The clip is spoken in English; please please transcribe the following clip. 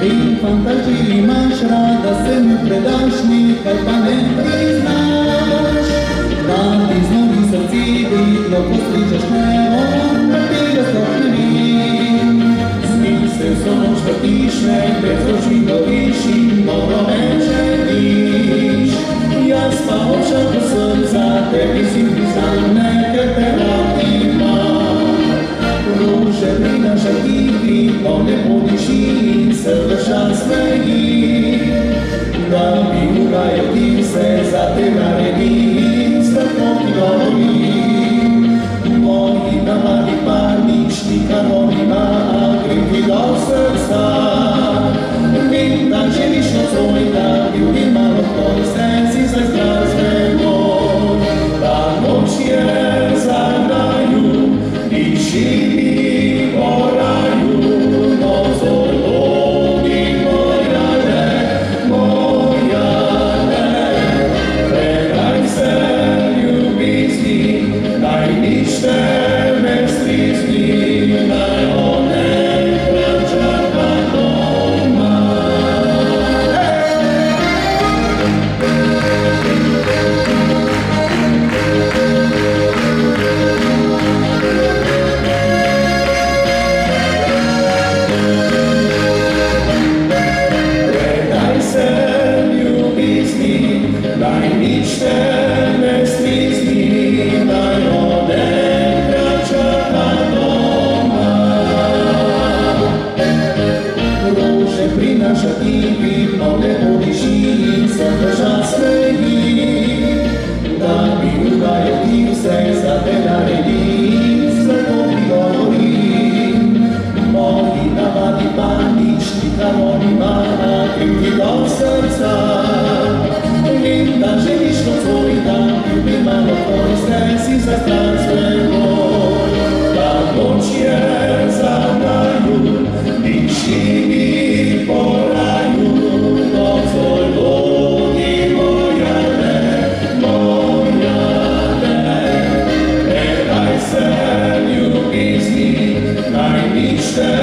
In fantaziji imaš rada, se mi predaš, nikaj pa ne priznaš. Da ti z nogi srci vidno posličaš nebo, da ti ga sploh ne vidim. Z njim se vso noč vrtiš, me brez oči dobiš in dobro me želiš. Jaz pa obšel po srca, tebi si priznane, ker te rad imam. Ruže prinaša ti, polne podiši in se vrša smeji. Da bi urajal ti vse za te naredim, s tako ti govorim. Moji navadi pa nič nikamo nima, a gre ti do srca. Vem, da želiš nocoj, da ljubim malo tvoj, vse si se zdravstveno. Ta noč je za naju, piši mi po raju, nocoj lodi moja le. Predaj se ljubizni, naj nič tebe strizni, naj onekrat čaka doma. Predaj se ljubizni, naj nič tebe strizni, naj onekrat čaka doma. Rože prinaša ti, polne podiši in se drža smeji. Da bi urajal ti vse za te naredim, zato ti govorim. Moji navadi pa nič nikamo nima, a gre ti do srca. Vem, da želiš nocoj, da ljubim malo tvoj, vse si za zdravstveno. Ta noč je za naju, piši mi po raju, nocoj lodi moja le. Predaj se ljubizni, naj nič te